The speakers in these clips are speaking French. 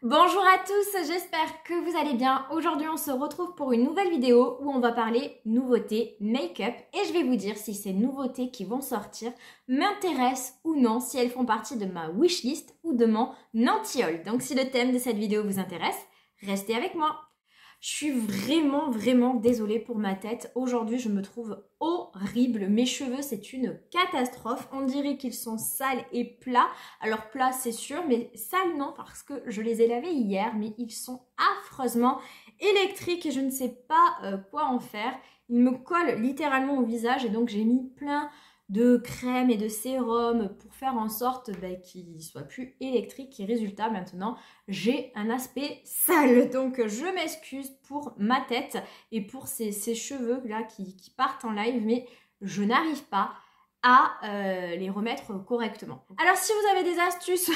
Bonjour à tous, j'espère que vous allez bien. Aujourd'hui on se retrouve pour une nouvelle vidéo où on va parler nouveautés make-up et je vais vous dire si ces nouveautés qui vont sortir m'intéressent ou non, si elles font partie de ma wishlist ou de mon anti-haul. Donc si le thème de cette vidéo vous intéresse, restez avec moi. Je suis vraiment désolée pour ma tête. Aujourd'hui, je me trouve horrible. Mes cheveux, c'est une catastrophe. On dirait qu'ils sont sales et plats. Alors plats, c'est sûr, mais sales non, parce que je les ai lavés hier, mais ils sont affreusement électriques et je ne sais pas quoi en faire. Ils me collent littéralement au visage et donc j'ai mis plein de crème et de sérum pour faire en sorte qu'ils soient plus électriques et résultat maintenant j'ai un aspect sale, donc je m'excuse pour ma tête et pour ces cheveux là qui partent en live, mais je n'arrive pas à les remettre correctement. Alors si vous avez des astuces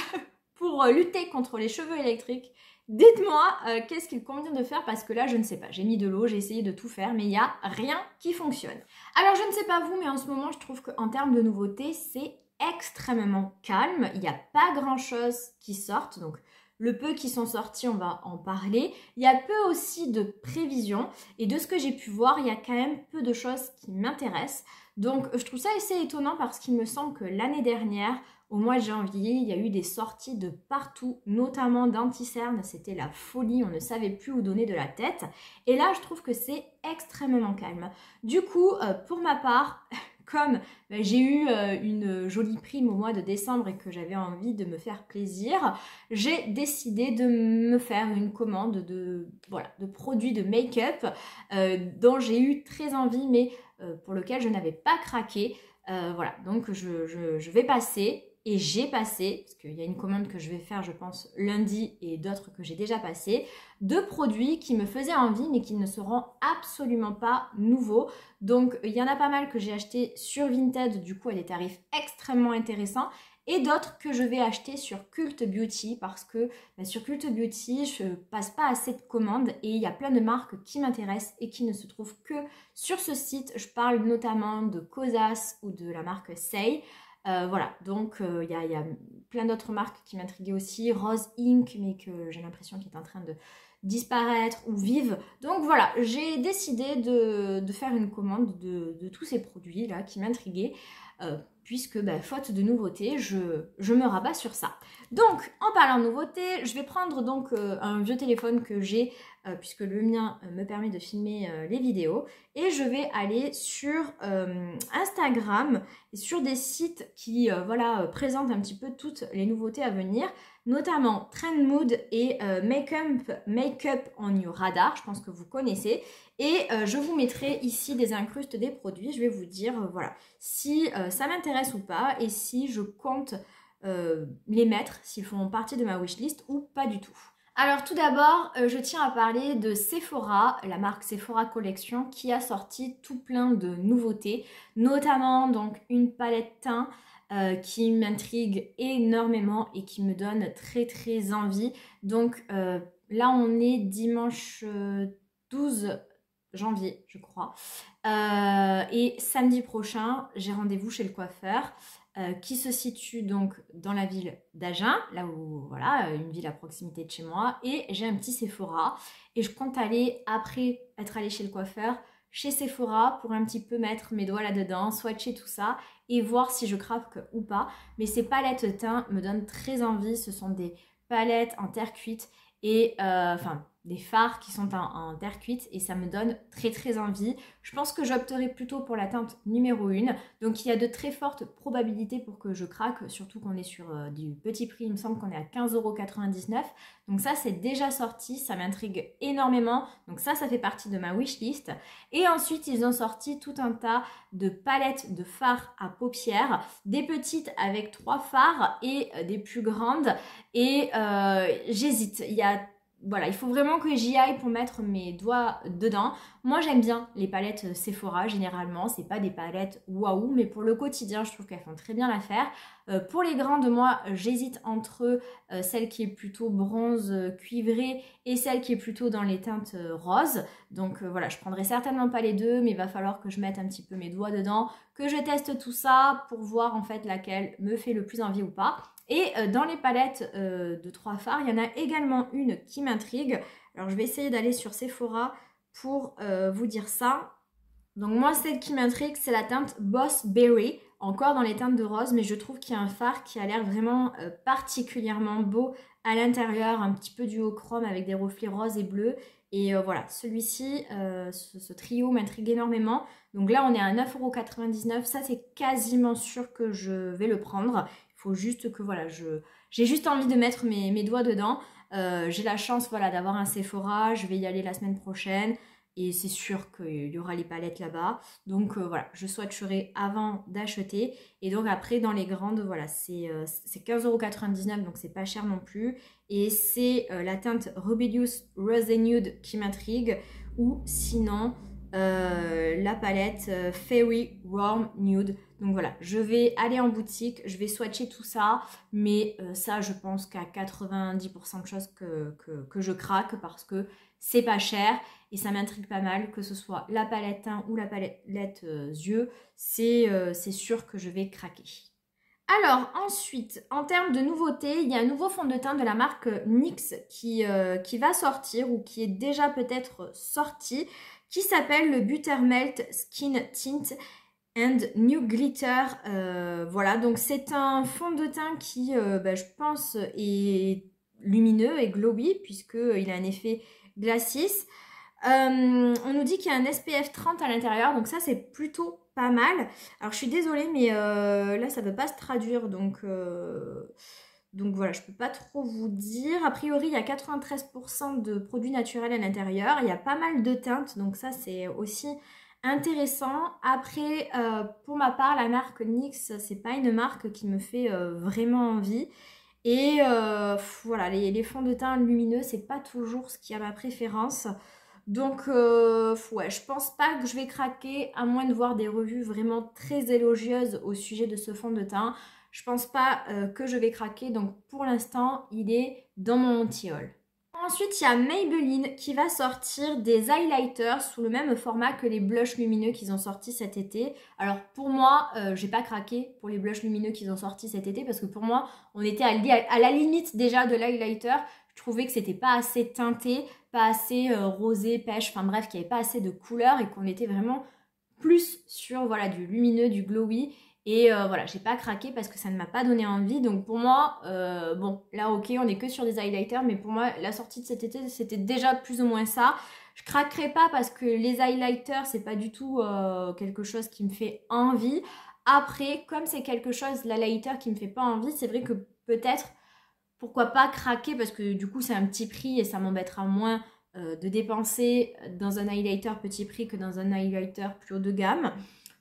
pour lutter contre les cheveux électriques, dites-moi qu'est-ce qu'il convient de faire parce que là je ne sais pas, j'ai mis de l'eau, j'ai essayé de tout faire mais il n'y a rien qui fonctionne. Alors je ne sais pas vous mais en ce moment je trouve qu'en termes de nouveautés c'est extrêmement calme, il n'y a pas grand chose qui sortent donc le peu qui sont sortis, on va en parler. Il y a peu aussi de prévisions et de ce que j'ai pu voir, il y a quand même peu de choses qui m'intéressent. Donc je trouve ça assez étonnant parce qu'il me semble que l'année dernière, au mois de janvier, il y a eu des sorties de partout, notamment d'anti-cernes. C'était la folie, on ne savait plus où donner de la tête. Et là, je trouve que c'est extrêmement calme. Du coup, pour ma part... Comme j'ai eu une jolie prime au mois de décembre et que j'avais envie de me faire plaisir, j'ai décidé de me faire une commande de produits de make-up dont j'ai eu très envie mais pour lequel je n'avais pas craqué. Voilà, donc je vais passer et j'ai passé, parce qu'il y a une commande que je vais faire je pense lundi et d'autres que j'ai déjà passé, 2 produits qui me faisaient envie mais qui ne seront absolument pas nouveaux. Donc il y en a pas mal que j'ai acheté sur Vinted du coup à des tarifs extrêmement intéressants et d'autres que je vais acheter sur Cult Beauty parce que sur Cult Beauty je passe pas assez de commandes et il y a plein de marques qui m'intéressent et qui ne se trouvent que sur ce site. Je parle notamment de Kosas ou de la marque Say. Voilà, donc il y a plein d'autres marques qui m'intriguaient aussi, Rose Inc, mais que j'ai l'impression qu'il est en train de disparaître, ou Vive. Donc voilà, j'ai décidé de faire une commande de tous ces produits là qui m'intriguaient, puisque faute de nouveautés, je me rabats sur ça. Donc en parlant de nouveautés, je vais prendre donc un vieux téléphone que j'ai, puisque le mien me permet de filmer les vidéos, et je vais aller sur Instagram et sur des sites qui présentent un petit peu toutes les nouveautés à venir, notamment Trend Mood et Makeup on Your Radar, je pense que vous connaissez, et je vous mettrai ici des incrustes des produits, je vais vous dire voilà si ça m'intéresse ou pas et si je compte les mettre, s'ils font partie de ma wishlist ou pas du tout. Alors tout d'abord, je tiens à parler de Sephora, la marque Sephora Collection qui a sorti tout plein de nouveautés, notamment donc une palette teint qui m'intrigue énormément et qui me donne très envie. Donc là on est dimanche 12 janvier je crois et samedi prochain j'ai rendez-vous chez le coiffeur qui se situe donc dans la ville d'Agen, là où voilà, une ville à proximité de chez moi, et j'ai un petit Sephora et je compte aller, après être allée chez le coiffeur, chez Sephora pour un petit peu mettre mes doigts là-dedans, swatcher tout ça et voir si je craque ou pas. Mais ces palettes teint me donnent très envie, ce sont des palettes en terre cuite et des fards qui sont en terre cuite et ça me donne très envie. Je pense que j'opterai plutôt pour la teinte numéro 1. Donc il y a de très fortes probabilités pour que je craque, surtout qu'on est sur du petit prix, il me semble qu'on est à 15,99 €. Donc ça c'est déjà sorti, ça m'intrigue énormément. Donc ça fait partie de ma wishlist. Et ensuite ils ont sorti tout un tas de palettes de fards à paupières, des petites avec 3 fards et des plus grandes. Et j'hésite, il faut vraiment que j'y aille pour mettre mes doigts dedans. Moi j'aime bien les palettes Sephora généralement, c'est pas des palettes waouh, mais pour le quotidien je trouve qu'elles font très bien l'affaire. Pour les grandes, moi j'hésite entre celle qui est plutôt bronze cuivré et celle qui est plutôt dans les teintes roses. Donc voilà, je prendrai certainement pas les deux, mais il va falloir que je mette un petit peu mes doigts dedans, que je teste tout ça pour voir en fait laquelle me fait le plus envie ou pas. Et dans les palettes de 3 fards, il y en a également une qui m'intrigue. Alors je vais essayer d'aller sur Sephora pour vous dire ça. Donc moi, celle qui m'intrigue, c'est la teinte Boss Berry, encore dans les teintes de rose, mais je trouve qu'il y a un fard qui a l'air vraiment particulièrement beau à l'intérieur, un petit peu duochrome avec des reflets roses et bleus. Et voilà, celui-ci, ce trio m'intrigue énormément. Donc là, on est à 9,99 €. Ça, c'est quasiment sûr que je vais le prendre. Il faut juste que, voilà, j'ai juste envie de mettre mes doigts dedans. J'ai la chance, voilà, d'avoir un Sephora. Je vais y aller la semaine prochaine. Et c'est sûr qu'il y aura les palettes là-bas. Donc voilà, je swatcherai avant d'acheter. Et donc après, dans les grandes, voilà, c'est 15,99 €, donc c'est pas cher non plus. Et c'est la teinte Rebellious Rose Nude qui m'intrigue. Ou sinon, la palette Fairy Warm Nude. Donc voilà, je vais aller en boutique, je vais swatcher tout ça. Mais ça, je pense qu'à 90% de choses que je craque parce que c'est pas cher. Et ça m'intrigue pas mal, que ce soit la palette teint ou la palette yeux, c'est sûr que je vais craquer. Alors ensuite, en termes de nouveautés, il y a un nouveau fond de teint de la marque NYX qui va sortir ou qui est déjà peut-être sorti, qui s'appelle le Buttermelt Skin Tint and New Glitter. Voilà, donc c'est un fond de teint qui, je pense, est lumineux et glowy puisqu'il a un effet glacis. On nous dit qu'il y a un SPF 30 à l'intérieur, donc ça c'est plutôt pas mal. Alors je suis désolée, mais là ça ne veut pas se traduire, donc voilà, je peux pas trop vous dire. A priori, il y a 93% de produits naturels à l'intérieur. Il y a pas mal de teintes, donc ça c'est aussi intéressant. Après, pour ma part, la marque NYX, c'est pas une marque qui me fait vraiment envie. Et voilà, les fonds de teint lumineux, c'est pas toujours ce qui a ma préférence. Donc ouais, je pense pas que je vais craquer à moins de voir des revues vraiment très élogieuses au sujet de ce fond de teint. Je pense pas que je vais craquer, donc pour l'instant il est dans mon anti-haul. Ensuite il y a Maybelline qui va sortir des highlighters sous le même format que les blushs lumineux qu'ils ont sortis cet été. Alors pour moi, j'ai pas craqué pour les blushs lumineux qu'ils ont sortis cet été parce que pour moi on était à la limite déjà de l'highlighter. Je trouvais que c'était pas assez teinté, pas assez rosé, pêche, enfin bref, qu'il n'y avait pas assez de couleurs et qu'on était vraiment plus sur voilà, du lumineux, du glowy. Et voilà, j'ai pas craqué parce que ça ne m'a pas donné envie. Donc pour moi, bon, là ok, on est que sur des highlighters, mais pour moi, la sortie de cet été, c'était déjà plus ou moins ça. Je craquerai pas parce que les highlighters, c'est pas du tout quelque chose qui me fait envie. Après, comme c'est quelque chose, l'highlighter qui me fait pas envie, c'est vrai que peut-être pourquoi pas craquer parce que du coup c'est un petit prix et ça m'embêtera moins de dépenser dans un highlighter petit prix que dans un highlighter plus haut de gamme.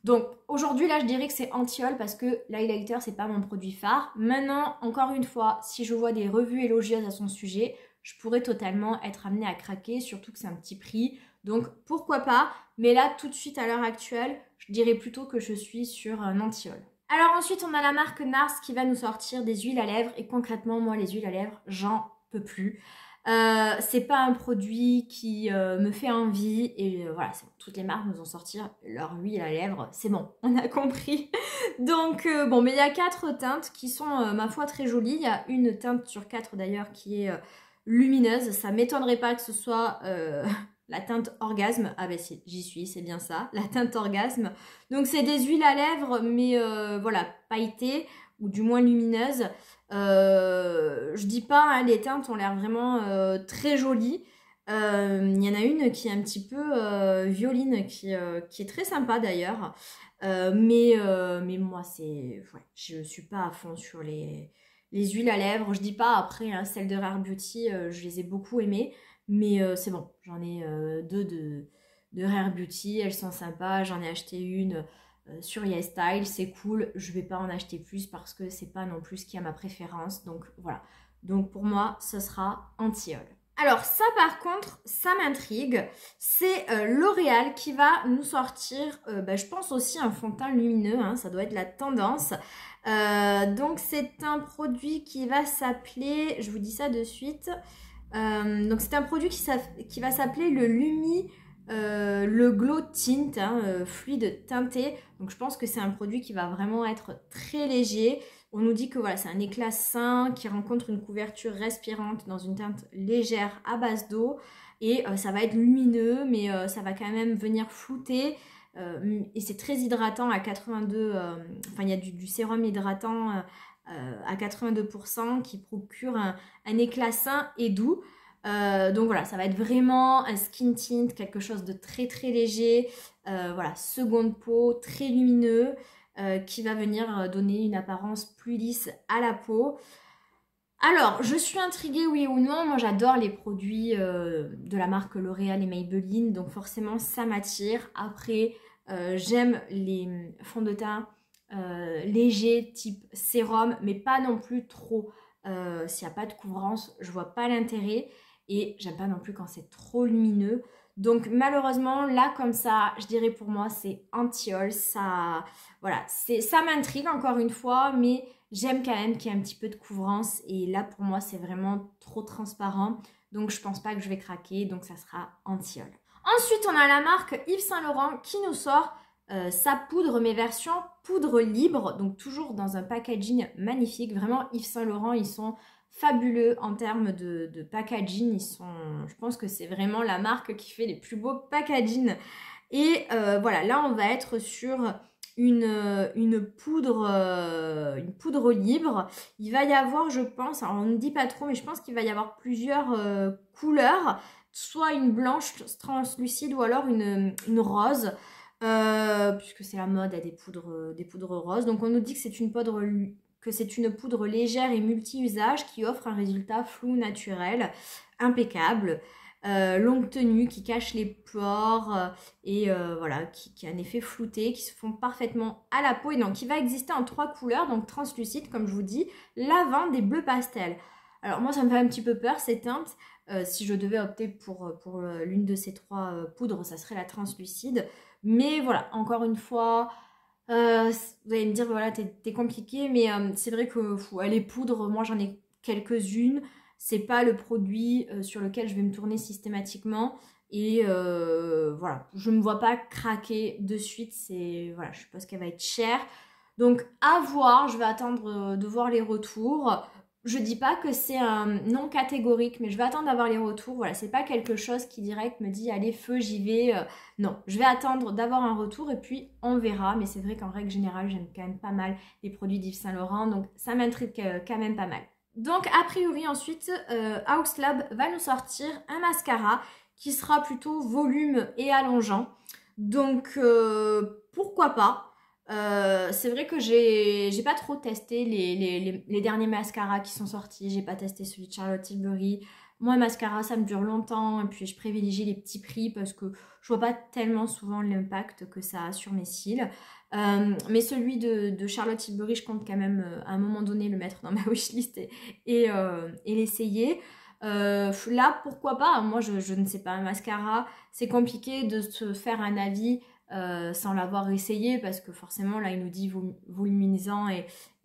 Donc aujourd'hui là je dirais que c'est anti-haul parce que l'highlighter c'est pas mon produit phare. Maintenant encore une fois, si je vois des revues élogieuses à son sujet, je pourrais totalement être amenée à craquer, surtout que c'est un petit prix. Donc pourquoi pas, mais là tout de suite à l'heure actuelle, je dirais plutôt que je suis sur un anti-haul. Alors ensuite, on a la marque NARS qui va nous sortir des huiles à lèvres. Et concrètement, moi, les huiles à lèvres, j'en peux plus. C'est pas un produit qui me fait envie. Et voilà, toutes les marques nous ont sorti leur huile à lèvres. C'est bon, on a compris. Donc, bon, mais il y a 4 teintes qui sont, ma foi, très jolies. Il y a une teinte sur 4 d'ailleurs qui est lumineuse. Ça m'étonnerait pas que ce soit... la teinte orgasme, ah ben j'y suis, c'est bien ça, la teinte orgasme. Donc c'est des huiles à lèvres, mais voilà, pailletées, ou du moins lumineuses. Je dis pas, hein, les teintes ont l'air vraiment très jolies. Il y en a une qui est un petit peu violine, qui est très sympa d'ailleurs. Mais moi, ouais, je suis pas à fond sur les huiles à lèvres. Je dis pas, après, hein, celles de Rare Beauty, je les ai beaucoup aimées. Mais c'est bon, j'en ai 2 de Rare Beauty, elles sont sympas. J'en ai acheté une sur YesStyle, c'est cool. Je vais pas en acheter plus parce que c'est pas non plus ce qui a ma préférence. Donc voilà. Donc pour moi, ce sera anti-haul. Alors ça par contre, ça m'intrigue, c'est L'Oréal qui va nous sortir, je pense aussi un fond de teint lumineux, hein, ça doit être la tendance. Donc c'est un produit qui va s'appeler, je vous dis ça de suite, donc c'est un produit qui va s'appeler le Lumi, le Glow Tint, hein, fluide teinté. Donc je pense que c'est un produit qui va vraiment être très léger. On nous dit que voilà, c'est un éclat sain qui rencontre une couverture respirante dans une teinte légère à base d'eau. Et ça va être lumineux, mais ça va quand même venir flouter. Et c'est très hydratant à 82, enfin il y a du sérum hydratant à 82% qui procure un éclat sain et doux. Donc voilà, ça va être vraiment un skin tint, quelque chose de très très léger, voilà, seconde peau, très lumineux, qui va venir donner une apparence plus lisse à la peau. Alors, je suis intriguée, oui ou non. Moi, j'adore les produits de la marque L'Oréal et Maybelline, donc forcément, ça m'attire. Après, j'aime les fonds de teint légers, type sérum, mais pas non plus trop. S'il n'y a pas de couvrance, je vois pas l'intérêt. Et j'aime pas non plus quand c'est trop lumineux. Donc malheureusement, là comme ça, je dirais pour moi, c'est anti-haul. Ça, voilà, ça m'intrigue encore une fois, mais j'aime quand même qu'il y ait un petit peu de couvrance. Et là pour moi, c'est vraiment trop transparent. Donc je pense pas que je vais craquer, donc ça sera anti-haul. Ensuite, on a la marque Yves Saint Laurent qui nous sort sa poudre, mais version poudre libre. Donc toujours dans un packaging magnifique. Vraiment, Yves Saint Laurent, ils sont fabuleux en termes de packaging. Je pense que c'est vraiment la marque qui fait les plus beaux packaging. Et voilà, là on va être sur une poudre libre. Il va y avoir, je pense, alors on ne dit pas trop, mais je pense qu'il va y avoir plusieurs couleurs, soit une blanche translucide ou alors une rose. Puisque c'est la mode à des poudres roses. Donc on nous dit que c'est une poudre légère et multi-usage qui offre un résultat flou naturel, impeccable, longue tenue, qui cache les pores et voilà, qui a un effet flouté, qui se font parfaitement à la peau et donc qui va exister en 3 couleurs, donc translucide comme je vous dis, lavande et bleu pastel. Alors moi ça me fait un petit peu peur ces teintes. Si je devais opter pour l'une de ces 3 poudres, ça serait la translucide. Mais voilà, encore une fois, vous allez me dire, voilà, t'es compliqué, mais c'est vrai que les poudres, moi j'en ai quelques-unes. C'est pas le produit sur lequel je vais me tourner systématiquement. Et voilà, je me vois pas craquer de suite. Voilà, je suppose qu'elle va être chère. Donc à voir, je vais attendre de voir les retours. Je dis pas que c'est un non catégorique, mais je vais attendre d'avoir les retours. Voilà, c'est pas quelque chose qui direct me dit allez feu, j'y vais. Non, je vais attendre d'avoir un retour et puis on verra. Mais c'est vrai qu'en règle générale, j'aime quand même pas mal les produits d'Yves Saint Laurent, donc ça m'intrigue quand même pas mal. Donc a priori ensuite, House Lab va nous sortir un mascara qui sera plutôt volume et allongeant. Donc pourquoi pas. C'est vrai que j'ai pas trop testé les derniers mascaras qui sont sortis. J'ai pas testé celui de Charlotte Tilbury. Moi, un mascara, ça me dure longtemps. Et puis, je privilégie les petits prix parce que je vois pas tellement souvent l'impact que ça a sur mes cils. Mais celui de Charlotte Tilbury, je compte quand même à un moment donné le mettre dans ma wishlist et l'essayer. Là, pourquoi pas? Moi, je ne sais pas. Un mascara, c'est compliqué de se faire un avis sans l'avoir essayé parce que forcément là il nous dit voluminisant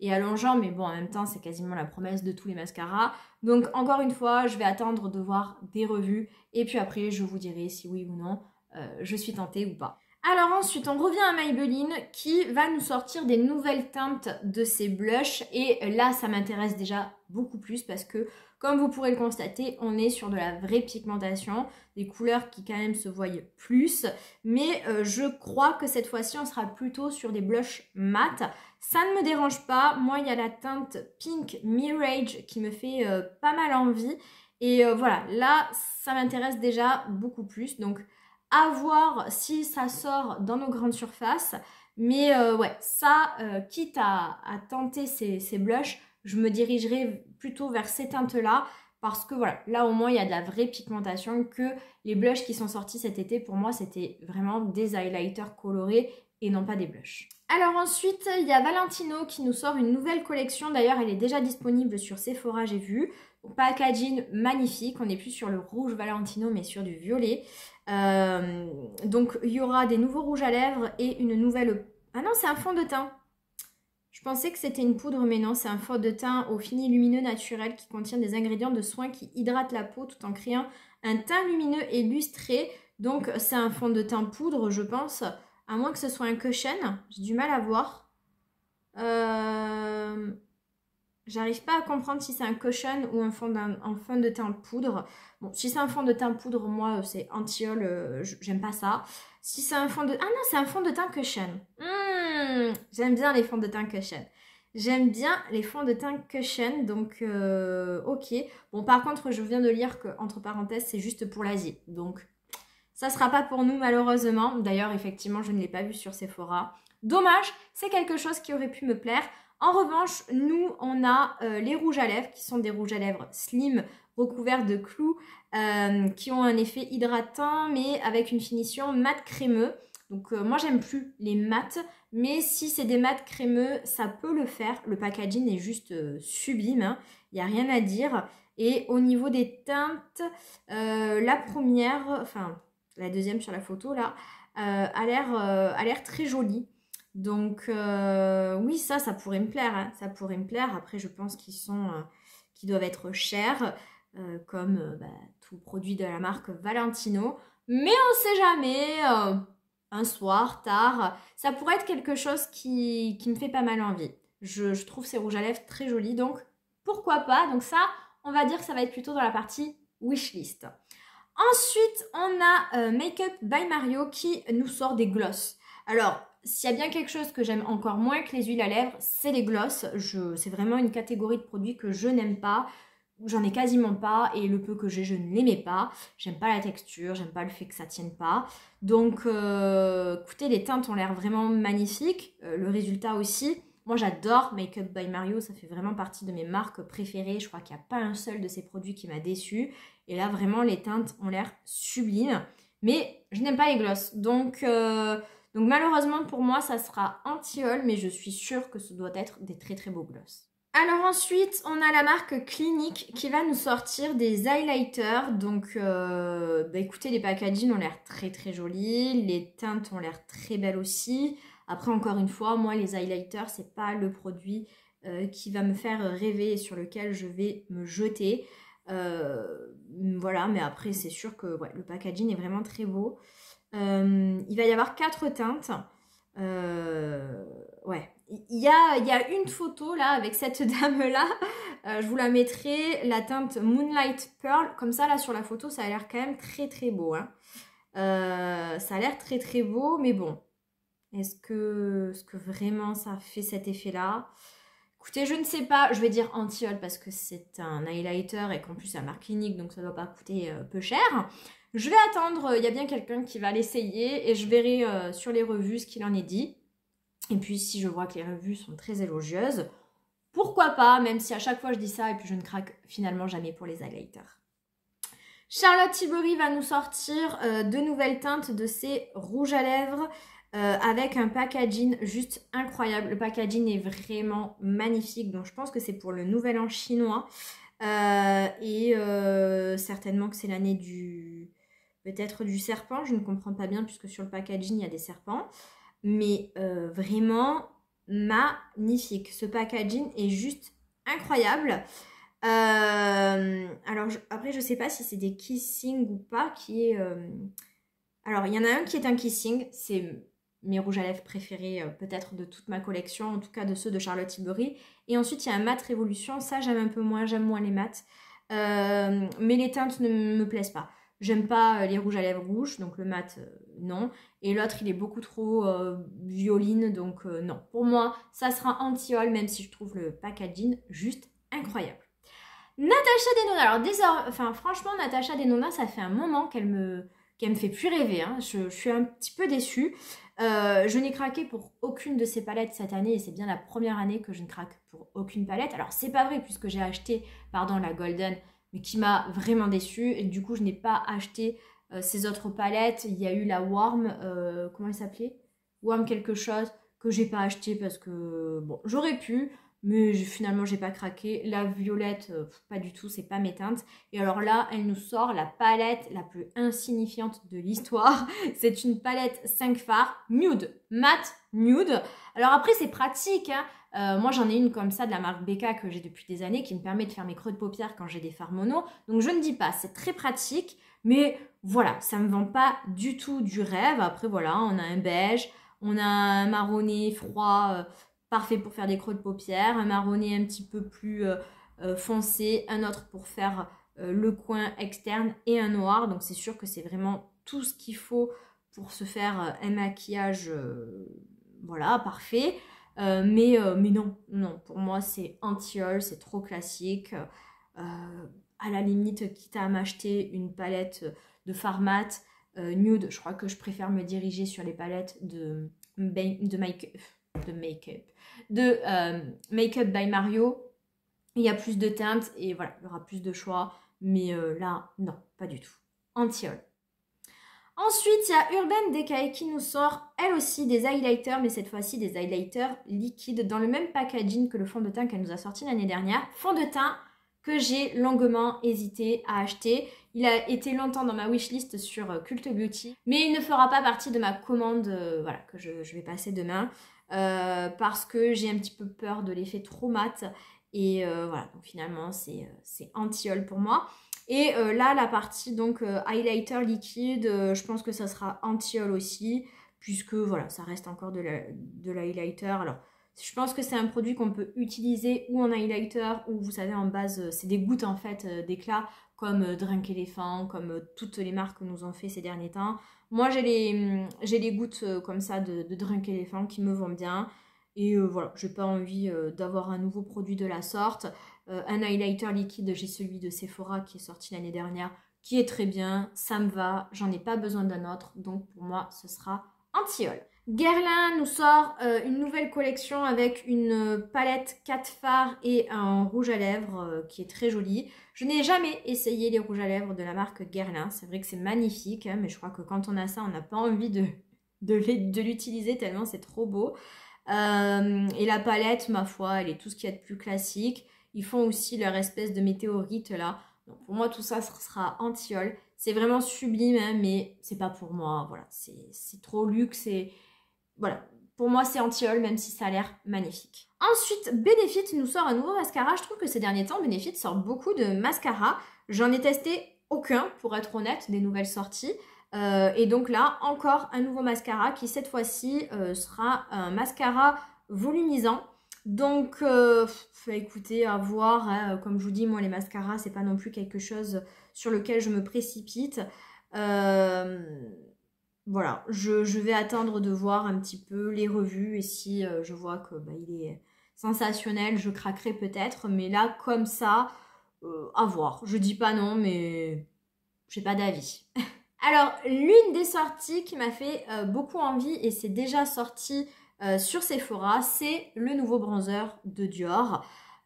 et allongeant, mais bon en même temps c'est quasiment la promesse de tous les mascaras. Donc encore une fois je vais attendre de voir des revues et puis après je vous dirai si oui ou non je suis tentée ou pas. Alors ensuite on revient à Maybelline qui va nous sortir des nouvelles teintes de ses blushs et là ça m'intéresse déjà beaucoup plus parce que comme vous pourrez le constater, on est sur de la vraie pigmentation, des couleurs qui quand même se voient plus, mais je crois que cette fois-ci on sera plutôt sur des blushs mat. Ça ne me dérange pas, moi il y a la teinte Pink Mirage qui me fait pas mal envie et voilà, là ça m'intéresse déjà beaucoup plus, donc à voir si ça sort dans nos grandes surfaces, mais ouais, ça, quitte à tenter ces blushs, je me dirigerai plutôt vers ces teintes-là parce que voilà, là au moins il y a de la vraie pigmentation que les blushs qui sont sortis cet été, pour moi c'était vraiment des highlighters colorés et non pas des blushs. Alors ensuite, il y a Valentino qui nous sort une nouvelle collection. D'ailleurs, elle est déjà disponible sur Sephora, j'ai vu. Packaging magnifique. On n'est plus sur le rouge Valentino, mais sur du violet. Donc, il y aura des nouveaux rouges à lèvres et une nouvelle... Ah non, c'est un fond de teint. Je pensais que c'était une poudre, mais non, c'est un fond de teint au fini lumineux naturel qui contient des ingrédients de soins qui hydratent la peau tout en créant un teint lumineux et lustré. Donc, c'est un fond de teint poudre, je pense. À moins que ce soit un cushion, j'ai du mal à voir. J'arrive pas à comprendre si c'est un cushion ou un fond de teint poudre. Bon, si c'est un fond de teint poudre, moi, c'est anti-ol, j'aime pas ça. Si c'est un fond de... Ah non, c'est un fond de teint cushion. J'aime bien les fonds de teint cushion. J'aime bien les fonds de teint cushion, donc ok. Bon, par contre, je viens de lire que, entre parenthèses, c'est juste pour l'Asie. Donc... ça ne sera pas pour nous malheureusement. D'ailleurs, effectivement, je ne l'ai pas vu sur Sephora. Dommage, c'est quelque chose qui aurait pu me plaire. En revanche, nous, on a les rouges à lèvres qui sont des rouges à lèvres slim recouverts de clous qui ont un effet hydratant mais avec une finition mat crémeux. Donc moi, j'aime plus les mats, mais si c'est des mats crémeux, ça peut le faire. Le packaging est juste sublime, hein. Il n'y a rien à dire. Et au niveau des teintes, la première, enfin... la deuxième sur la photo là, a l'air très jolie. Donc oui, ça pourrait me plaire, hein. Ça pourrait me plaire. Après, je pense qu'ils doivent être chers, comme tout produit de la marque Valentino. Mais on sait jamais, un soir, tard, ça pourrait être quelque chose qui me fait pas mal envie. Je trouve ces rouges à lèvres très jolis, donc pourquoi pas. Donc ça, on va dire que ça va être plutôt dans la partie wishlist. Ensuite, on a Makeup by Mario qui nous sort des glosses. Alors, s'il y a bien quelque chose que j'aime encore moins que les huiles à lèvres, c'est les glosses. C'est vraiment une catégorie de produits que je n'aime pas. J'en ai quasiment pas et le peu que j'ai, je ne l'aimais pas. J'aime pas la texture, j'aime pas le fait que ça tienne pas. Donc, écoutez, les teintes ont l'air vraiment magnifiques. Le résultat aussi. Moi, j'adore Makeup by Mario. Ça fait vraiment partie de mes marques préférées. Je crois qu'il n'y a pas un seul de ces produits qui m'a déçue. Et là, vraiment, les teintes ont l'air sublimes. Mais je n'aime pas les glosses. Donc malheureusement, pour moi, ça sera anti-haul. Mais je suis sûre que ce doit être des très très beaux glosses. Alors ensuite, on a la marque Clinique qui va nous sortir des highlighters. Donc, écoutez, les packaging ont l'air très très jolis. Les teintes ont l'air très belles aussi. Après, encore une fois, moi, les highlighters, c'est pas le produit qui va me faire rêver et sur lequel je vais me jeter. Voilà, mais après c'est sûr que ouais, le packaging est vraiment très beau. Il va y avoir 4 teintes. Ouais, il y a une photo là avec cette dame là. Je vous la mettrai, la teinte Moonlight Pearl. Comme ça là sur la photo, ça a l'air quand même très très beau, hein. Ça a l'air très très beau, mais bon, est-ce que vraiment ça fait cet effet là? Écoutez, je ne sais pas, je vais dire anti-haul parce que c'est un highlighter et qu'en plus c'est un marque Clinique, donc ça ne doit pas coûter peu cher. Je vais attendre, il y a bien quelqu'un qui va l'essayer et je verrai sur les revues ce qu'il en est dit. Et puis si je vois que les revues sont très élogieuses, pourquoi pas, même si à chaque fois je dis ça et puis je ne craque finalement jamais pour les highlighters. Charlotte Tilbury va nous sortir de nouvelles teintes de ses rouges à lèvres. Avec un packaging juste incroyable. Le packaging est vraiment magnifique. Donc je pense que c'est pour le nouvel an chinois. Certainement que c'est l'année du... peut-être du serpent. Je ne comprends pas bien puisque sur le packaging il y a des serpents. Mais vraiment magnifique. Ce packaging est juste incroyable. Alors après je sais pas si c'est des kissing ou pas. Alors il y en a un qui est un kissing. C'est mes rouges à lèvres préférés peut-être de toute ma collection, en tout cas de ceux de Charlotte Tilbury. Et ensuite il y a un mat Révolution, ça j'aime un peu moins, j'aime moins les mats. Mais les teintes ne me plaisent pas. J'aime pas les rouges à lèvres rouges, donc le mat non. Et l'autre il est beaucoup trop violine, donc non. Pour moi ça sera anti-haul, même si je trouve le packaging juste incroyable. Natacha Denona, alors franchement Natacha Denona, ça fait un moment qu'elle me fait plus rêver, hein. Je suis un petit peu déçue. Je n'ai craqué pour aucune de ces palettes cette année et c'est bien la première année que je ne craque pour aucune palette. Alors c'est pas vrai puisque j'ai acheté la Golden mais qui m'a vraiment déçue et du coup je n'ai pas acheté ces autres palettes. Il y a eu la Warm, comment elle s'appelait? Warm quelque chose que j'ai pas acheté parce que bon, j'aurais pu, mais finalement j'ai pas craqué. La violette, pas du tout, c'est pas mes teintes. Et alors là, elle nous sort la palette la plus insignifiante de l'histoire. C'est une palette 5 fards, nude, mat, nude. Alors après c'est pratique, hein. Moi j'en ai une comme ça de la marque Becca que j'ai depuis des années qui me permet de faire mes creux de paupières quand j'ai des fards mono. Donc je ne dis pas, c'est très pratique, mais voilà, ça me vend pas du tout du rêve. Après voilà, on a un beige, on a un marronné froid, parfait pour faire des creux de paupières, un marronné un petit peu plus foncé, un autre pour faire le coin externe et un noir. Donc c'est sûr que c'est vraiment tout ce qu'il faut pour se faire un maquillage voilà, parfait. Mais non, pour moi c'est anti-haul, c'est trop classique. À la limite, quitte à m'acheter une palette de fard mat nude, je crois que je préfère me diriger sur les palettes de make-up by Mario. Il y a plus de teintes et voilà, il y aura plus de choix. Mais là, non, pas du tout. Anti-haul. Ensuite, il y a Urban Decay qui nous sort, elle aussi, des highlighters, mais cette fois-ci des highlighters liquides dans le même packaging que le fond de teint qu'elle nous a sorti l'année dernière. Fond de teint que j'ai longuement hésité à acheter. Il a été longtemps dans ma wishlist sur Cult Beauty, mais il ne fera pas partie de ma commande voilà, que je vais passer demain parce que j'ai un petit peu peur de l'effet trop mat. Et voilà, donc finalement, c'est anti-haul pour moi. Et là, la partie donc highlighter liquide, je pense que ça sera anti-haul aussi, puisque voilà, ça reste encore de l'highlighter. Alors, je pense que c'est un produit qu'on peut utiliser ou en highlighter, ou vous savez, en base, c'est des gouttes en fait d'éclat, comme Drunk Elephant, comme toutes les marques nous ont fait ces derniers temps. Moi, j'ai les gouttes comme ça de Drunk Elephant qui me vont bien. Et voilà, j'ai pas envie d'avoir un nouveau produit de la sorte. Un highlighter liquide, j'ai celui de Sephora qui est sorti l'année dernière, qui est très bien, ça me va, j'en ai pas besoin d'un autre, donc pour moi ce sera anti-haul. Guerlain nous sort une nouvelle collection avec une palette 4 fards et un rouge à lèvres qui est très joli. Je n'ai jamais essayé les rouges à lèvres de la marque Guerlain, c'est vrai que c'est magnifique, hein, mais je crois que quand on a ça, on n'a pas envie de l'utiliser tellement c'est trop beau. Et la palette, ma foi, elle est tout ce qu'il y a de plus classique. Ils font aussi leur espèce de météorite là. Donc pour moi, tout ça sera anti-haul. C'est vraiment sublime, hein, mais c'est pas pour moi. Voilà, c'est trop luxe. Et voilà, pour moi, c'est anti-haul, même si ça a l'air magnifique. Ensuite, Benefit nous sort un nouveau mascara. Je trouve que ces derniers temps, Benefit sort beaucoup de mascaras. J'en ai testé aucun, pour être honnête, des nouvelles sorties. Et donc là, encore un nouveau mascara qui cette fois-ci sera un mascara volumisant. Donc, écoutez, à voir, hein. Comme je vous dis, moi les mascaras, c'est pas non plus quelque chose sur lequel je me précipite. Voilà, je vais attendre de voir un petit peu les revues et si je vois que il est sensationnel, je craquerai peut-être. Mais là, comme ça, à voir. Je dis pas non, mais j'ai pas d'avis. Alors, l'une des sorties qui m'a fait beaucoup envie, et c'est déjà sorti sur Sephora, c'est le nouveau bronzer de Dior.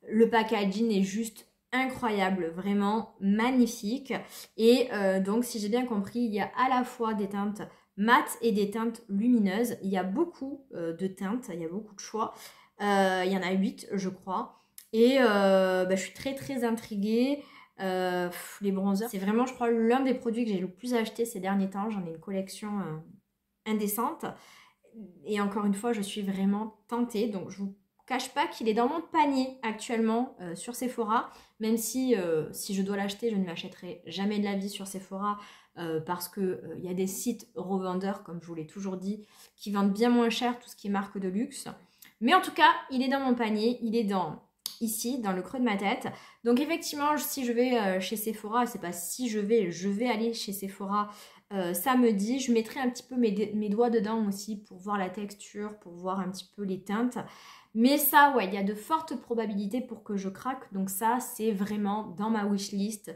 Le packaging est juste incroyable, vraiment magnifique. Et donc, si j'ai bien compris, il y a à la fois des teintes mates et des teintes lumineuses. Il y a beaucoup de teintes, il y a beaucoup de choix. Il y en a 8, je crois. Et je suis très très intriguée. Les bronzers, c'est vraiment, je crois, l'un des produits que j'ai le plus acheté ces derniers temps. J'en ai une collection indécente. Et encore une fois, je suis vraiment tentée. Donc, je vous cache pas qu'il est dans mon panier actuellement sur Sephora. Même si, si je dois l'acheter, je ne l'achèterai jamais de la vie sur Sephora. Parce qu'il y a des sites revendeurs, comme je vous l'ai toujours dit, qui vendent bien moins cher tout ce qui est marque de luxe. Mais en tout cas, il est dans mon panier. Il est ici, dans le creux de ma tête. Donc effectivement, si je vais chez Sephora, c'est pas si je vais aller chez Sephora samedi. Je mettrai un petit peu mes doigts dedans aussi pour voir la texture, pour voir un petit peu les teintes. Mais ça, ouais, il y a de fortes probabilités pour que je craque. Donc ça, c'est vraiment dans ma wishlist.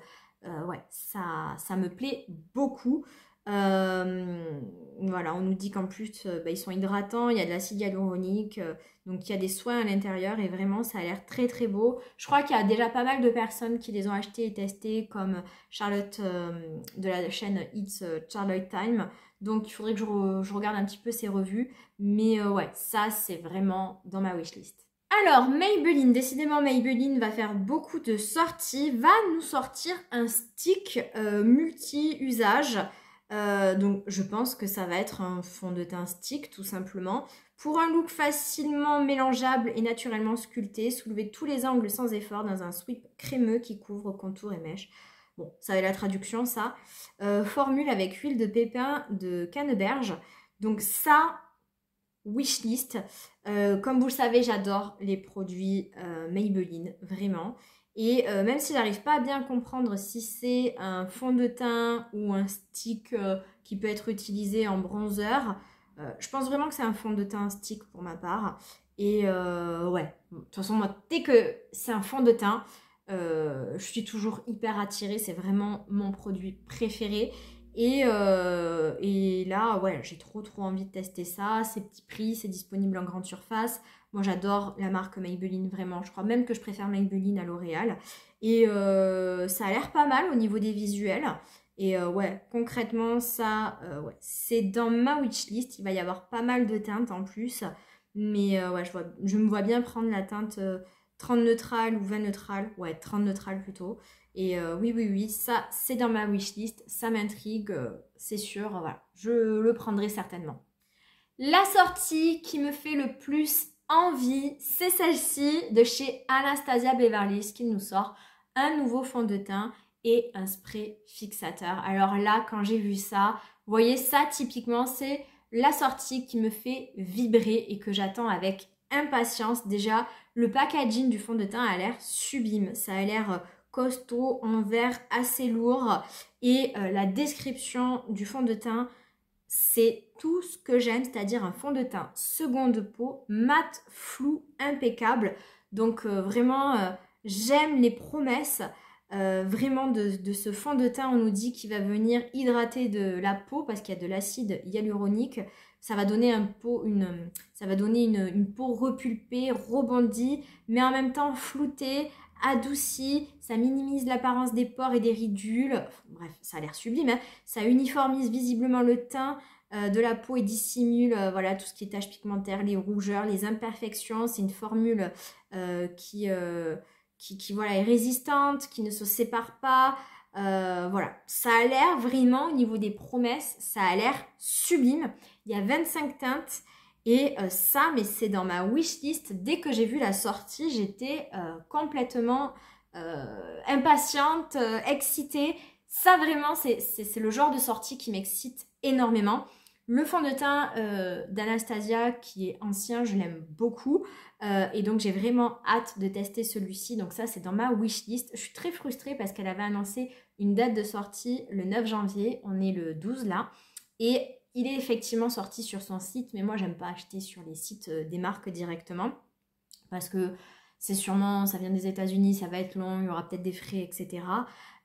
Ouais, ça me plaît beaucoup. Voilà, on nous dit qu'en plus, ils sont hydratants, il y a de l'acide hyaluronique, donc il y a des soins à l'intérieur et vraiment, ça a l'air très très beau. Je crois qu'il y a déjà pas mal de personnes qui les ont achetés et testés, comme Charlotte de la chaîne It's Charlotte Time. Donc il faudrait que je regarde un petit peu ses revues. Mais ouais, ça c'est vraiment dans ma wishlist. Alors Maybelline, décidément Maybelline va faire beaucoup de sorties, va nous sortir un stick multi-usage. Donc je pense que ça va être un fond de teint stick tout simplement. Pour un look facilement mélangeable et naturellement sculpté, soulevez tous les angles sans effort dans un sweep crémeux qui couvre contours et mèches. Bon, ça va être la traduction ça. Formule avec huile de pépin de canneberge. Donc ça, wishlist. Comme vous le savez, j'adore les produits Maybelline, vraiment. Et même si j'arrive pas à bien comprendre si c'est un fond de teint ou un stick qui peut être utilisé en bronzer, je pense vraiment que c'est un fond de teint stick pour ma part. Et ouais, de toute façon, moi, dès que c'est un fond de teint, je suis toujours hyper attirée. C'est vraiment mon produit préféré. Et là, ouais, j'ai trop envie de tester ça. C'est petit prix, c'est disponible en grande surface. Moi, j'adore la marque Maybelline, vraiment. Je crois même que je préfère Maybelline à L'Oréal. Et ça a l'air pas mal au niveau des visuels. Et ouais, concrètement, ça, ouais, c'est dans ma wishlist. Il va y avoir pas mal de teintes en plus. Mais ouais, je me vois bien prendre la teinte 30 neutrale ou 20 neutrale. Ouais, 30 neutrale plutôt. Et oui, ça c'est dans ma wishlist, ça m'intrigue, c'est sûr, voilà, je le prendrai certainement. La sortie qui me fait le plus envie, c'est celle-ci de chez Anastasia Beverly Hills qui nous sort un nouveau fond de teint et un spray fixateur. Alors là, quand j'ai vu ça, vous voyez, ça typiquement c'est la sortie qui me fait vibrer et que j'attends avec impatience. Déjà, le packaging du fond de teint a l'air sublime, ça a l'air costaud, en verre assez lourd et la description du fond de teint, c'est tout ce que j'aime, c'est-à-dire un fond de teint seconde peau, mat, flou, impeccable. Donc vraiment, j'aime les promesses vraiment de ce fond de teint. On nous dit qu'il va venir hydrater de la peau parce qu'il y a de l'acide hyaluronique. Ça va donner une peau repulpée, rebondie, mais en même temps floutée, adoucie, ça minimise l'apparence des pores et des ridules. Bref, ça a l'air sublime, hein. Ça uniformise visiblement le teint de la peau et dissimule voilà, tout ce qui est taches pigmentaires, les rougeurs, les imperfections. C'est une formule qui voilà, est résistante, qui ne se sépare pas. Voilà, ça a l'air vraiment au niveau des promesses, ça a l'air sublime. Il y a 25 teintes. Et ça, mais c'est dans ma wishlist. Dès que j'ai vu la sortie, j'étais complètement impatiente, excitée. Ça, vraiment, c'est le genre de sortie qui m'excite énormément. Le fond de teint d'Anastasia, qui est ancien, je l'aime beaucoup. Et donc, j'ai vraiment hâte de tester celui-ci. Donc ça, c'est dans ma wishlist. Je suis très frustrée parce qu'elle avait annoncé une date de sortie le 9 janvier. On est le 12 là. Et il est effectivement sorti sur son site, mais moi j'aime pas acheter sur les sites des marques directement parce que c'est sûrement, ça vient des États-Unis, ça va être long, il y aura peut-être des frais, etc.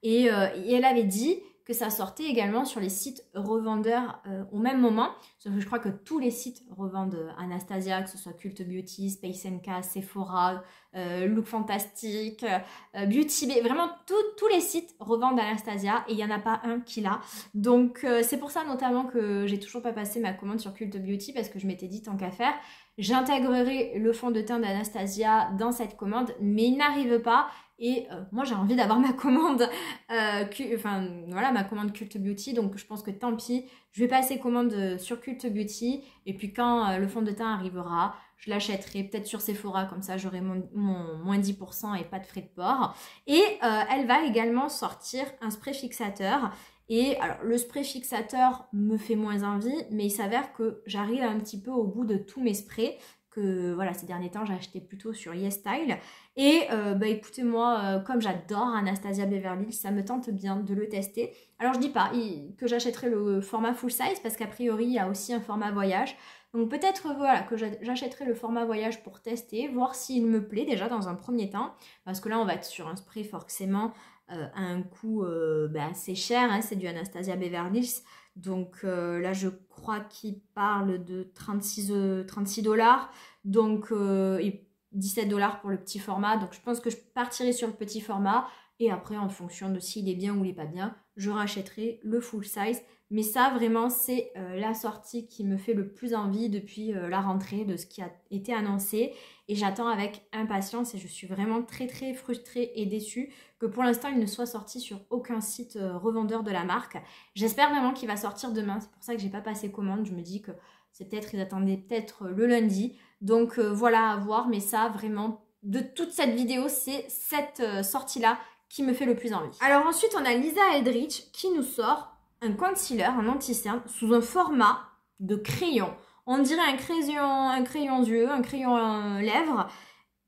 Et elle avait dit que ça sortait également sur les sites revendeurs au même moment. Sauf que je crois que tous les sites revendent Anastasia, que ce soit Cult Beauty, Space NK, Sephora, Look Fantastic, Beauty Bay, vraiment tous les sites revendent Anastasia et il n'y en a pas un qui l'a. Donc c'est pour ça notamment que j'ai toujours pas passé ma commande sur Cult Beauty parce que je m'étais dit tant qu'à faire, j'intégrerai le fond de teint d'Anastasia dans cette commande, mais il n'arrive pas. Et moi j'ai envie d'avoir ma commande, voilà, ma commande Cult Beauty, donc je pense que tant pis, je vais passer commande sur Cult Beauty, et puis quand le fond de teint arrivera, je l'achèterai peut-être sur Sephora, comme ça j'aurai mon moins 10% et pas de frais de port. Et elle va également sortir un spray fixateur. Et alors le spray fixateur me fait moins envie, mais il s'avère que j'arrive un petit peu au bout de tous mes sprays. Que voilà, ces derniers temps j'ai acheté plutôt sur YesStyle et écoutez moi comme j'adore Anastasia Beverly Hills, ça me tente bien de le tester. Alors je dis pas que j'achèterai le format full size parce qu'a priori il y a aussi un format voyage, donc peut-être voilà que j'achèterai le format voyage pour tester, voir s'il me plaît déjà dans un premier temps, parce que là on va être sur un spray forcément à un coût assez cher, hein, c'est du Anastasia Beverly Hills. Donc là, je crois qu'il parle de 36 $. Donc, et 17 $ pour le petit format. Donc, je pense que je partirai sur le petit format. Et après, en fonction de s'il est bien ou il n'est pas bien, je rachèterai le full size. Mais ça, vraiment, c'est la sortie qui me fait le plus envie depuis la rentrée de ce qui a été annoncé. Et j'attends avec impatience et je suis vraiment très très frustrée et déçue que pour l'instant, il ne soit sorti sur aucun site revendeur de la marque. J'espère vraiment qu'il va sortir demain. C'est pour ça que j'ai pas passé commande. Je me dis que c'est peut-être, ils attendaient peut-être le lundi. Donc voilà, à voir. Mais ça, vraiment, de toute cette vidéo, c'est cette sortie-là qui me fait le plus envie. Alors ensuite, on a Lisa Eldridge qui nous sort un concealer, un anti-cerne, sous un format de crayon. On dirait un crayon yeux, un crayon lèvres.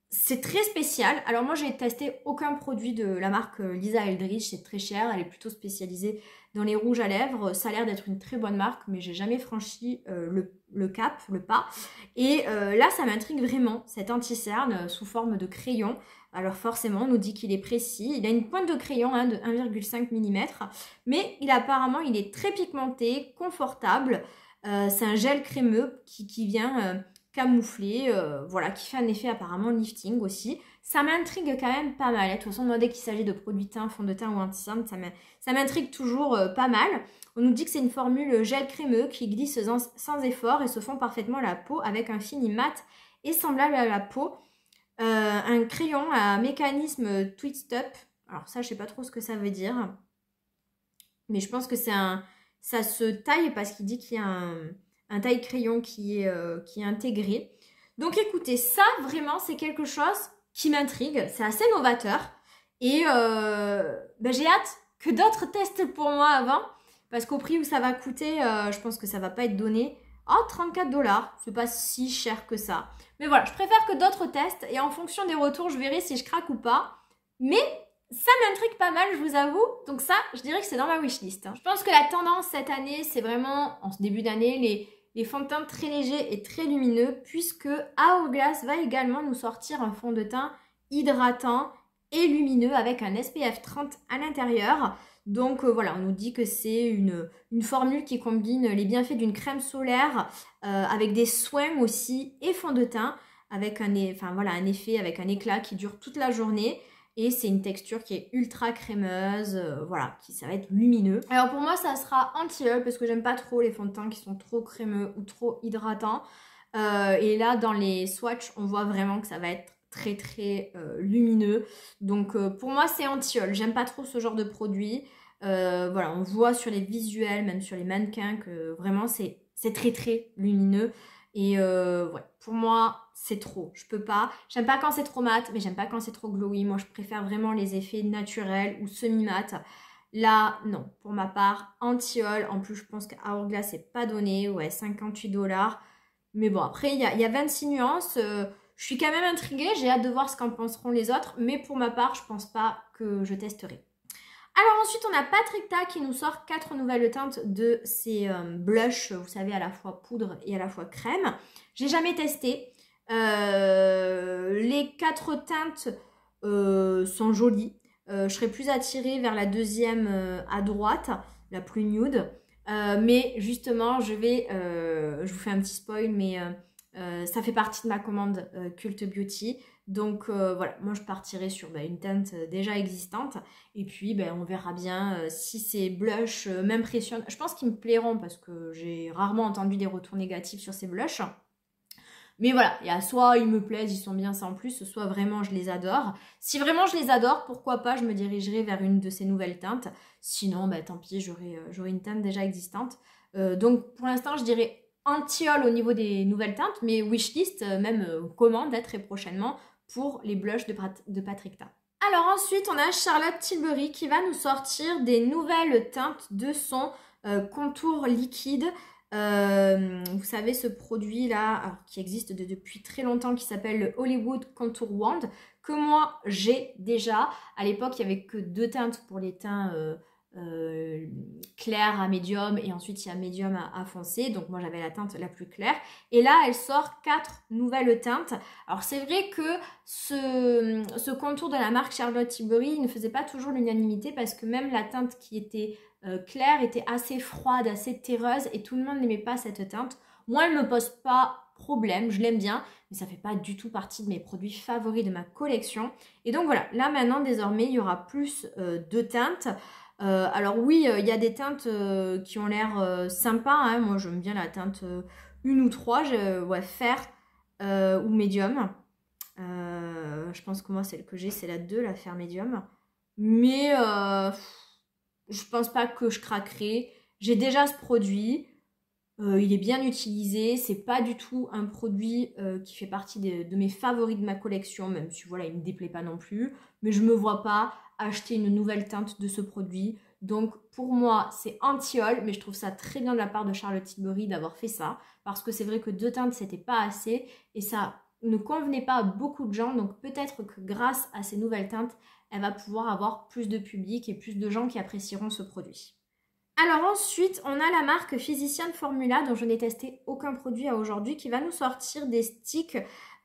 C'est très spécial. Alors moi, j'ai testé aucun produit de la marque Lisa Eldridge. C'est très cher. Elle est plutôt spécialisée dans les rouges à lèvres. Ça a l'air d'être une très bonne marque, mais j'ai jamais franchi le cap, le pas. Et là, ça m'intrigue vraiment, cet anti-cerne sous forme de crayon. Alors forcément, on nous dit qu'il est précis. Il a une pointe de crayon de 1,5 mm. Mais apparemment, il est très pigmenté, confortable. C'est un gel crémeux qui vient camoufler, voilà, qui fait un effet apparemment lifting aussi. Ça m'intrigue quand même pas mal. De toute façon, moi, dès qu'il s'agit de produits teint, fond de teint ou anti-cerne, ça m'intrigue toujours pas mal. On nous dit que c'est une formule gel crémeux qui glisse sans effort et se fond parfaitement à la peau avec un fini mat et semblable à la peau. Un crayon à mécanisme twist up. Alors ça, je sais pas trop ce que ça veut dire. Mais je pense que ça se taille parce qu'il dit qu'il y a un taille crayon qui est intégré. Donc écoutez, ça vraiment c'est quelque chose qui m'intrigue. C'est assez novateur. Et j'ai hâte que d'autres testent pour moi avant. Parce qu'au prix où ça va coûter, je pense que ça va pas être donné. Oh, 34 $, c'est pas si cher que ça. Mais voilà, je préfère que d'autres testent et en fonction des retours, je verrai si je craque ou pas. Mais ça m'intrigue pas mal, je vous avoue. Donc ça, je dirais que c'est dans ma wishlist. Je pense que la tendance cette année, c'est vraiment, en ce début d'année, les fonds de teint très légers et très lumineux, puisque Hourglass va également nous sortir un fond de teint hydratant et lumineux avec un SPF 30 à l'intérieur. Donc voilà, on nous dit que c'est une formule qui combine les bienfaits d'une crème solaire avec des soins aussi et fond de teint avec un effet, avec un éclat qui dure toute la journée. Et c'est une texture qui est ultra crémeuse, voilà, ça va être lumineux. Alors pour moi, ça sera anti-œil parce que j'aime pas trop les fonds de teint qui sont trop crémeux ou trop hydratants. Et là, dans les swatchs, on voit vraiment que ça va être très très lumineux. Donc pour moi, c'est anti-œil. J'aime pas trop ce genre de produit. Voilà, on voit sur les visuels, même sur les mannequins, que vraiment c'est très très lumineux. Et ouais, pour moi, c'est trop. Je peux pas. J'aime pas quand c'est trop mat, mais j'aime pas quand c'est trop glowy. Moi, je préfère vraiment les effets naturels ou semi-mat. Là, non. Pour ma part, anti-œil. En plus, je pense qu'à Hourglass, c'est pas donné. Ouais, 58 $. Mais bon, après, il y a 26 nuances. Je suis quand même intriguée. J'ai hâte de voir ce qu'en penseront les autres. Mais pour ma part, je pense pas que je testerai. Alors ensuite, on a Patrick qui nous sort 4 nouvelles teintes de ces blushs, vous savez, à la fois poudre et à la fois crème. J'ai jamais testé. Les 4 teintes sont jolies. Je serais plus attirée vers la deuxième à droite, la plus nude. Mais justement, je vous fais un petit spoil, mais ça fait partie de ma commande Cult Beauty. Donc voilà, moi je partirai sur une teinte déjà existante. Et puis on verra bien si ces blushs m'impressionnent. Je pense qu'ils me plairont parce que j'ai rarement entendu des retours négatifs sur ces blushs. Mais voilà, il y a soit ils me plaisent, ils sont bien sans plus, soit vraiment je les adore. Si vraiment je les adore, pourquoi pas, je me dirigerai vers une de ces nouvelles teintes. Sinon, tant pis, j'aurai une teinte déjà existante. Donc pour l'instant, je dirais anti-œil au niveau des nouvelles teintes, mais wishlist, même commande très prochainement pour les blushs de Patrick Ta. Alors ensuite, on a Charlotte Tilbury qui va nous sortir des nouvelles teintes de son contour liquide. Vous savez, ce produit là qui existe depuis très longtemps, qui s'appelle le Hollywood Contour Wand, que moi j'ai déjà. À l'époque, il n'y avait que 2 teintes pour les teints clair à médium et ensuite il y a médium à foncé. Donc moi j'avais la teinte la plus claire. Et là elle sort 4 nouvelles teintes. Alors c'est vrai que ce contour de la marque Charlotte Tilbury ne faisait pas toujours l'unanimité parce que même la teinte qui était claire était assez froide, assez terreuse et tout le monde n'aimait pas cette teinte. Moi elle ne me pose pas problème, je l'aime bien, mais ça fait pas du tout partie de mes produits favoris de ma collection. Et donc voilà, là maintenant désormais il y aura plus de teintes. Alors oui, il y a des teintes qui ont l'air sympas, hein. Moi j'aime bien la teinte 1 ou 3, ouais, fer ou médium. Je pense que moi celle que j'ai c'est la 2, la fer médium. Mais je pense pas que je craquerai. J'ai déjà ce produit. Il est bien utilisé, c'est pas du tout un produit qui fait partie de mes favoris de ma collection, même si voilà, il me déplaît pas non plus, mais je me vois pas acheter une nouvelle teinte de ce produit. Donc pour moi, c'est anti-haul, mais je trouve ça très bien de la part de Charlotte Tilbury d'avoir fait ça, parce que c'est vrai que 2 teintes, c'était pas assez, et ça ne convenait pas à beaucoup de gens, donc peut-être que grâce à ces nouvelles teintes, elle va pouvoir avoir plus de public et plus de gens qui apprécieront ce produit. Alors ensuite, on a la marque Physician Formula dont je n'ai testé aucun produit à aujourd'hui qui va nous sortir des sticks.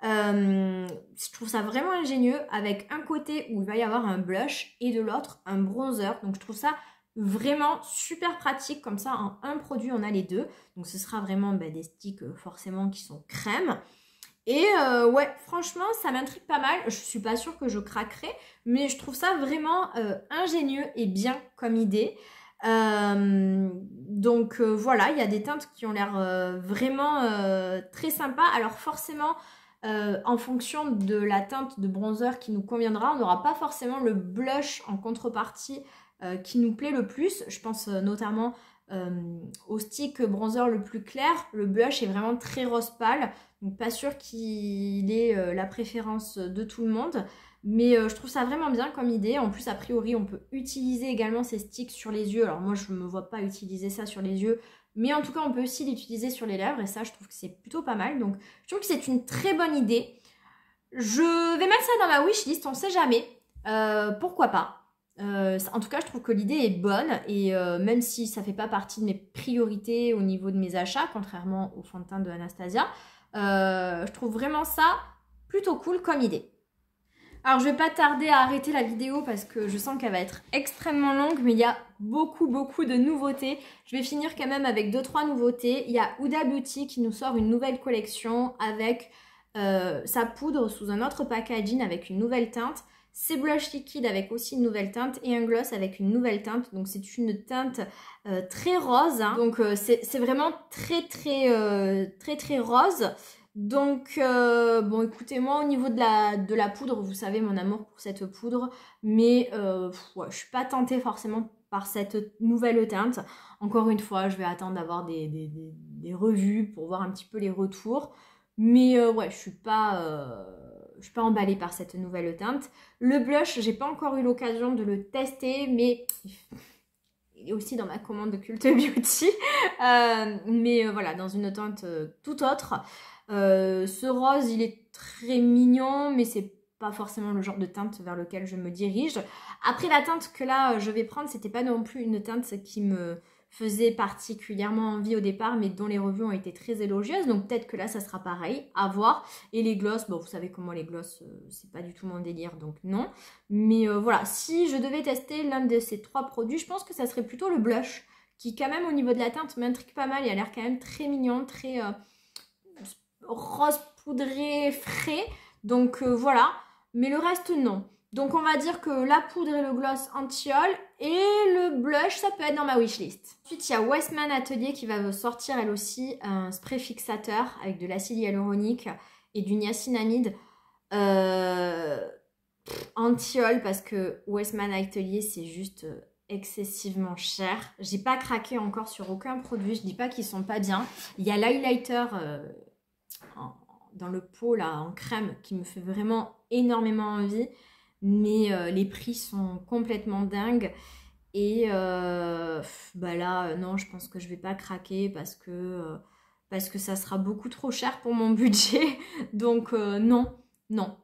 Je trouve ça vraiment ingénieux avec un côté où il va y avoir un blush et de l'autre un bronzer. Donc je trouve ça vraiment super pratique. Comme ça, en un produit, on a les deux. Donc ce sera vraiment des sticks forcément qui sont crème. Et ouais, franchement, ça m'intrigue pas mal. Je suis pas sûre que je craquerai, mais je trouve ça vraiment ingénieux et bien comme idée. Donc voilà, il y a des teintes qui ont l'air vraiment très sympas. Alors forcément, en fonction de la teinte de bronzer qui nous conviendra, on n'aura pas forcément le blush en contrepartie qui nous plaît le plus. Je pense notamment au stick bronzer le plus clair. Le blush est vraiment très rose pâle, donc pas sûr qu'il ait la préférence de tout le monde. Mais je trouve ça vraiment bien comme idée. En plus, a priori, on peut utiliser également ces sticks sur les yeux. Alors moi, je ne me vois pas utiliser ça sur les yeux. Mais en tout cas, on peut aussi l'utiliser sur les lèvres. Et ça, je trouve que c'est plutôt pas mal. Donc, je trouve que c'est une très bonne idée. Je vais mettre ça dans ma wishlist, on ne sait jamais. Pourquoi pas. En tout cas, je trouve que l'idée est bonne. Et même si ça ne fait pas partie de mes priorités au niveau de mes achats, contrairement au fond de teint de Anastasia, je trouve vraiment ça plutôt cool comme idée. Alors je vais pas tarder à arrêter la vidéo parce que je sens qu'elle va être extrêmement longue, mais il y a beaucoup de nouveautés. Je vais finir quand même avec 2-3 nouveautés. Il y a Huda Beauty qui nous sort une nouvelle collection avec sa poudre sous un autre packaging avec une nouvelle teinte. Ses blushs liquides avec aussi une nouvelle teinte et un gloss avec une nouvelle teinte. Donc c'est une teinte très rose, hein. Donc c'est vraiment très rose. Donc, bon, écoutez, moi, au niveau de la poudre, vous savez mon amour pour cette poudre, mais ouais, je suis pas tentée forcément par cette nouvelle teinte. Encore une fois, je vais attendre d'avoir des revues pour voir un petit peu les retours. Mais ouais, je suis pas emballée par cette nouvelle teinte. Le blush, j'ai pas encore eu l'occasion de le tester, mais il est aussi dans ma commande de Cult Beauty. Mais voilà, dans une teinte tout autre. Ce rose, il est très mignon, mais c'est pas forcément le genre de teinte vers lequel je me dirige. Après, la teinte que là, je vais prendre, c'était pas non plus une teinte qui me faisait particulièrement envie au départ, mais dont les revues ont été très élogieuses. Donc peut-être que là, ça sera pareil, à voir. Et les glosses, bon, vous savez comment les glosses, c'est pas du tout mon délire, donc non. Mais voilà, si je devais tester l'un de ces 3 produits, je pense que ça serait plutôt le blush, qui quand même au niveau de la teinte m'intrigue pas mal. Il a l'air quand même très mignon, très rose poudré frais, donc voilà, mais le reste non. Donc on va dire que la poudre et le gloss anti-haul et le blush ça peut être dans ma wishlist. Ensuite il y a Westman Atelier qui va sortir elle aussi un spray fixateur avec de l'acide hyaluronique et du niacinamide anti-haul parce que Westman Atelier c'est juste excessivement cher. J'ai pas craqué encore sur aucun produit, je dis pas qu'ils sont pas bien. Il y a l'highlighter dans le pot là en crème qui me fait vraiment énormément envie, mais les prix sont complètement dingues et bah là non, je pense que je vais pas craquer parce que ça sera beaucoup trop cher pour mon budget, donc non.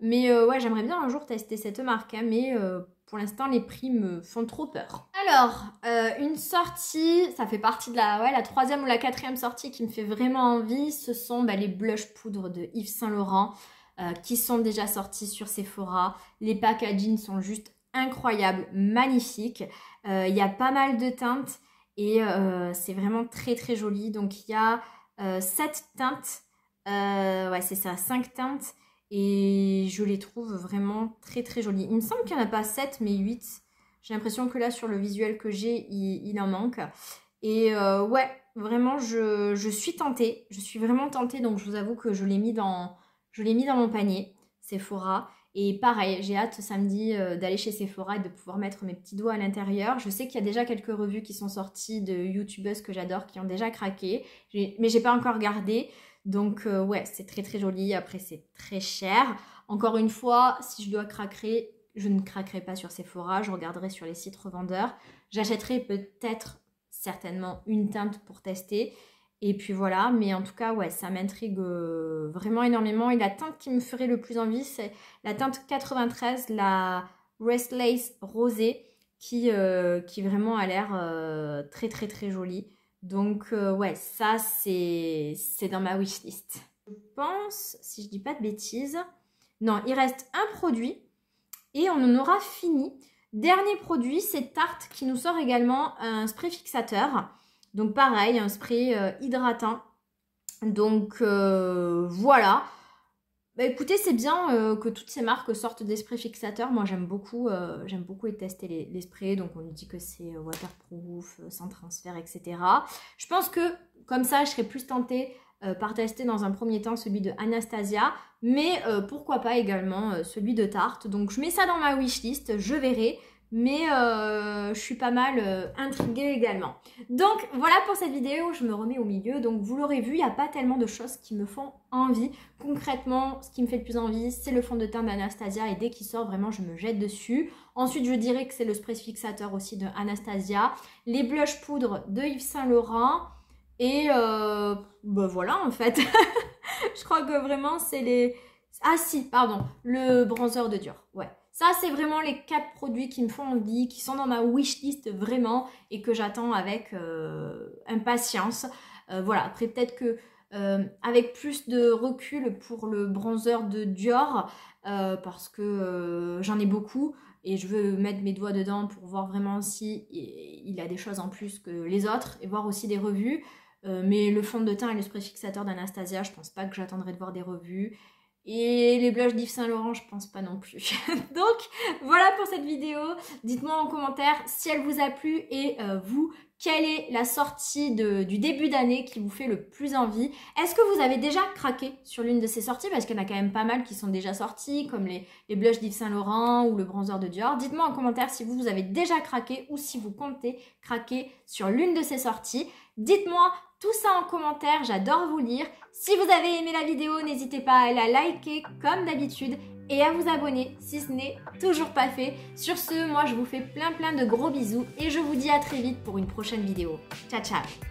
Mais ouais, j'aimerais bien un jour tester cette marque, hein, mais pour l'instant, les prix me font trop peur. Alors, une sortie, ça fait partie de la troisième ou la quatrième sortie qui me fait vraiment envie. Ce sont les blush poudres de Yves Saint Laurent qui sont déjà sortis sur Sephora. Les packaging sont juste incroyables, magnifiques. Il y a pas mal de teintes et c'est vraiment très très joli. Donc, il y a 7 teintes. Ouais, c'est ça, 5 teintes. Et je les trouve vraiment très très jolies. Il me semble qu'il n'y en a pas 7 mais 8. J'ai l'impression que là sur le visuel que j'ai, il en manque. Et ouais, vraiment je suis tentée. Je suis vraiment tentée, donc je vous avoue que je l'ai mis dans mon panier Sephora. Et pareil, j'ai hâte samedi d'aller chez Sephora et de pouvoir mettre mes petits doigts à l'intérieur. Je sais qu'il y a déjà quelques revues qui sont sorties de youtubeuses que j'adore qui ont déjà craqué. Mais j'ai pas encore regardé. Donc ouais, c'est très très joli. Après, c'est très cher. Encore une fois, si je dois craquer, je ne craquerai pas sur Sephora. Je regarderai sur les sites revendeurs. J'achèterai peut-être, certainement, une teinte pour tester. Et puis voilà. Mais en tout cas, ouais, ça m'intrigue vraiment énormément. Et la teinte qui me ferait le plus envie, c'est la teinte 93, la Restless Rosé, qui vraiment a l'air très très très jolie. Donc ouais, ça c'est dans ma wishlist. Je pense, si je dis pas de bêtises, non, il reste un produit et on en aura fini. Dernier produit, c'est Tarte qui nous sort également un spray fixateur. Donc pareil, un spray hydratant. Donc voilà. Bah écoutez, c'est bien que toutes ces marques sortent des sprays fixateurs. Moi, j'aime beaucoup tester les sprays. Donc, on nous dit que c'est waterproof, sans transfert, etc. Je pense que, comme ça, je serais plus tentée par tester dans un premier temps celui de Anastasia. Mais pourquoi pas également celui de Tarte. Donc, je mets ça dans ma wishlist. Je verrai. Mais je suis pas mal intriguée également. Donc voilà pour cette vidéo, je me remets au milieu. Donc vous l'aurez vu, il n'y a pas tellement de choses qui me font envie. Concrètement, ce qui me fait le plus envie, c'est le fond de teint d'Anastasia. Et dès qu'il sort, vraiment, je me jette dessus. Ensuite, je dirais que c'est le spray fixateur aussi de Anastasia. Les blush poudres de Yves Saint Laurent. Et bah voilà en fait. Je crois que vraiment c'est les... Ah si, pardon, le bronzer de Dior, ouais. Ça, c'est vraiment les 4 produits qui me font envie, qui sont dans ma wishlist vraiment et que j'attends avec impatience. Voilà, après peut-être que avec plus de recul pour le bronzer de Dior, parce que j'en ai beaucoup et je veux mettre mes doigts dedans pour voir vraiment si il a des choses en plus que les autres et voir aussi des revues. Mais le fond de teint et le spray fixateur d'Anastasia, je pense pas que j'attendrai de voir des revues. Et les blushs d'Yves Saint Laurent, je pense pas non plus. Donc, voilà pour cette vidéo. Dites-moi en commentaire si elle vous a plu et vous, quelle est la sortie du début d'année qui vous fait le plus envie? Est-ce que vous avez déjà craqué sur l'une de ces sorties? Parce qu'il y en a quand même pas mal qui sont déjà sorties, comme les blushs d'Yves Saint Laurent ou le bronzer de Dior. Dites-moi en commentaire si vous avez déjà craqué ou si vous comptez craquer sur l'une de ces sorties. Dites-moi tout ça en commentaire, j'adore vous lire. Si vous avez aimé la vidéo, n'hésitez pas à la liker comme d'habitude et à vous abonner si ce n'est toujours pas fait. Sur ce, moi je vous fais plein de gros bisous et je vous dis à très vite pour une prochaine vidéo. Ciao ciao!